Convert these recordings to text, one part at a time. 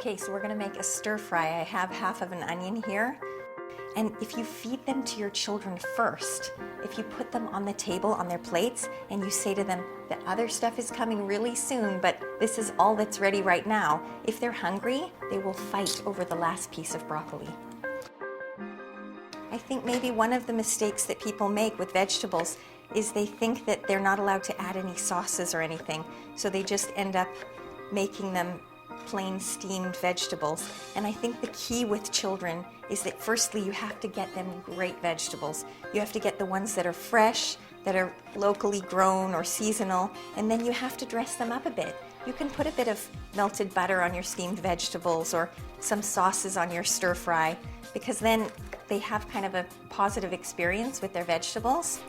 Okay, so we're gonna make a stir fry. I have half of an onion here. And if you feed them to your children first, if you put them on the table on their plates and you say to them, the other stuff is coming really soon, but this is all that's ready right now, if they're hungry, they will fight over the last piece of broccoli. I think maybe one of the mistakes that people make with vegetables is they think that they're not allowed to add any sauces or anything, so they just end up making them plain steamed vegetables. And I think the key with children is that firstly you have to get them great vegetables. You have to get the ones that are fresh, that are locally grown or seasonal, and then you have to dress them up a bit. You can put a bit of melted butter on your steamed vegetables or some sauces on your stir fry, because then they have kind of a positive experience with their vegetables.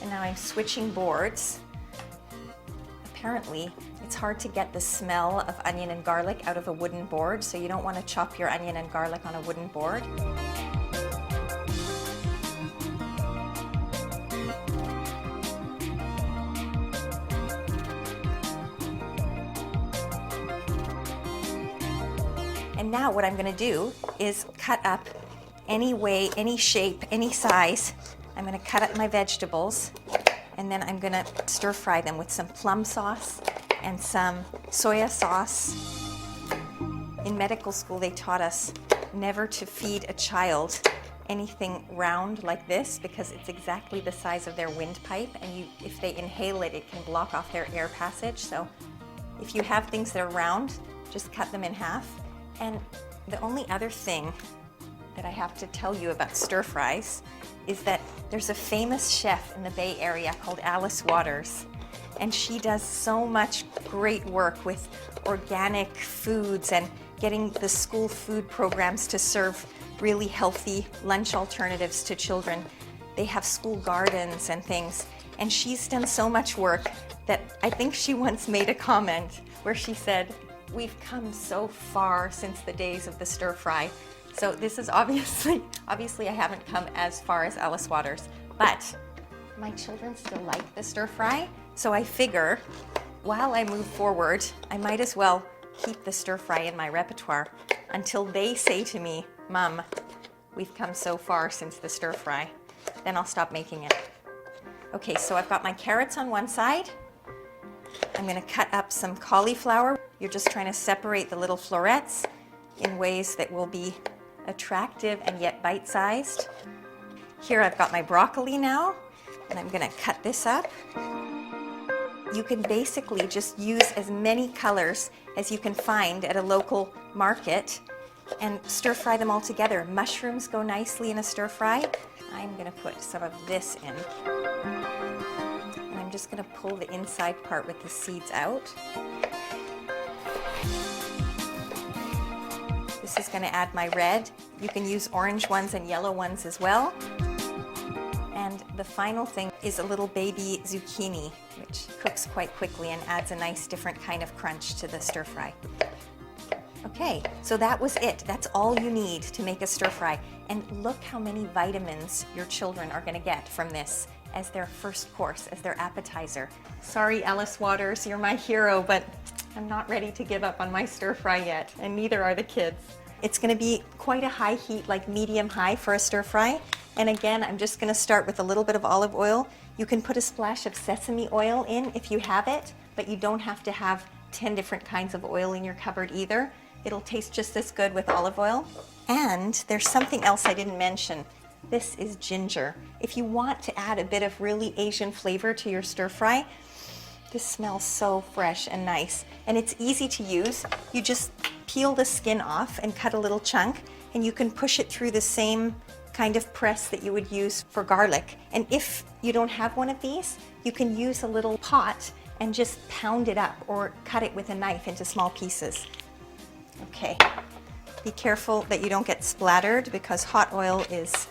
And now I'm switching boards. Apparently, it's hard to get the smell of onion and garlic out of a wooden board, so you don't want to chop your onion and garlic on a wooden board. And now what I'm going to do is cut up any way, any shape, any size. I'm going to cut up my vegetables, and then I'm going to stir fry them with some plum sauce and some soya sauce. In medical school, they taught us never to feed a child anything round like this because it's exactly the size of their windpipe, and if they inhale it, it can block off their air passage. So if you have things that are round, just cut them in half. And the only other thing that I have to tell you about stir fries is that there's a famous chef in the Bay Area called Alice Waters, and she does so much great work with organic foods and getting the school food programs to serve really healthy lunch alternatives to children. They have school gardens and things, and she's done so much work that I think she once made a comment where she said, "We've come so far since the days of the stir fry." So this is obviously I haven't come as far as Alice Waters, but my children still like the stir fry. So I figure while I move forward, I might as well keep the stir fry in my repertoire until they say to me, "Mom, we've come so far since the stir fry." Then I'll stop making it. Okay, so I've got my carrots on one side. I'm going to cut up some cauliflower. You're just trying to separate the little florets in ways that will be attractive and yet bite-sized. Here I've got my broccoli now, and I'm going to cut this up. You can basically just use as many colors as you can find at a local market and stir fry them all together. Mushrooms go nicely in a stir fry. I'm going to put some of this in. And I'm just going to pull the inside part with the seeds out. This is going to add my red. You can use orange ones and yellow ones as well. And the final thing is a little baby zucchini, which cooks quite quickly and adds a nice different kind of crunch to the stir fry. Okay, so that was it. That's all you need to make a stir fry. And look how many vitamins your children are going to get from this as their first course, as their appetizer. Sorry, Alice Waters, you're my hero, but I'm not ready to give up on my stir fry yet, and neither are the kids. It's going to be quite a high heat, like medium high for a stir fry. And again, I'm just going to start with a little bit of olive oil. You can put a splash of sesame oil in if you have it, but you don't have to have 10 different kinds of oil in your cupboard either. It'll taste just as good with olive oil. And there's something else I didn't mention. This is ginger. If you want to add a bit of really Asian flavor to your stir fry, this smells so fresh and nice. And it's easy to use. You just peel the skin off and cut a little chunk, and you can push it through the same kind of press that you would use for garlic. And if you don't have one of these, you can use a little pot and just pound it up or cut it with a knife into small pieces. Okay, be careful that you don't get splattered because hot oil is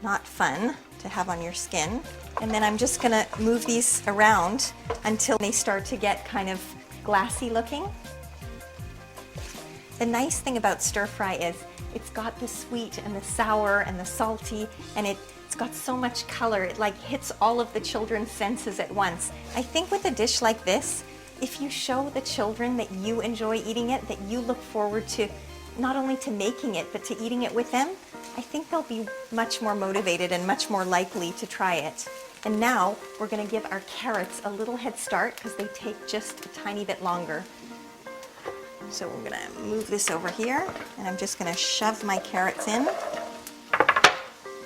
not fun to have on your skin. And then I'm just gonna move these around until they start to get kind of glassy looking. The nice thing about stir fry is it's got the sweet and the sour and the salty, and it's got so much color. It like hits all of the children's senses at once. I think with a dish like this, if you show the children that you enjoy eating it, that you look forward to not only to making it, but to eating it with them, I think they'll be much more motivated and much more likely to try it. And now we're going to give our carrots a little head start because they take just a tiny bit longer. So we're going to move this over here, and I'm just going to shove my carrots in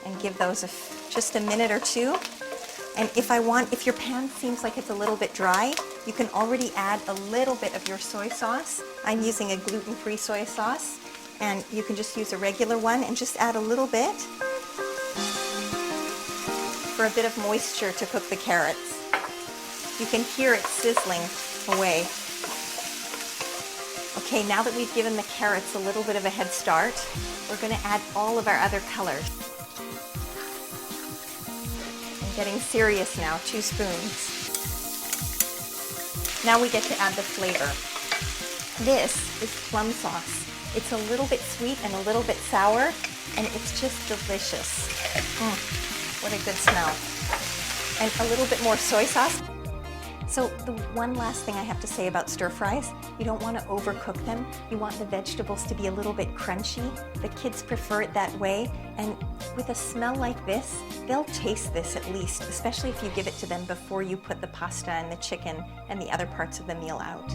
and give those just a minute or two. And if your pan seems like it's a little bit dry, you can already add a little bit of your soy sauce. I'm using a gluten-free soy sauce, and you can just use a regular one and just add a little bit for a bit of moisture to cook the carrots. You can hear it sizzling away. Okay, now that we've given the carrots a little bit of a head start, we're going to add all of our other colors. I'm getting serious now, 2 spoons. Now we get to add the flavor. This is plum sauce. It's a little bit sweet and a little bit sour, and it's just delicious. What a good smell. And a little bit more soy sauce. So the one last thing I have to say about stir fries, you don't want to overcook them. You want the vegetables to be a little bit crunchy. The kids prefer it that way. And with a smell like this, they'll taste this at least, especially if you give it to them before you put the pasta and the chicken and the other parts of the meal out.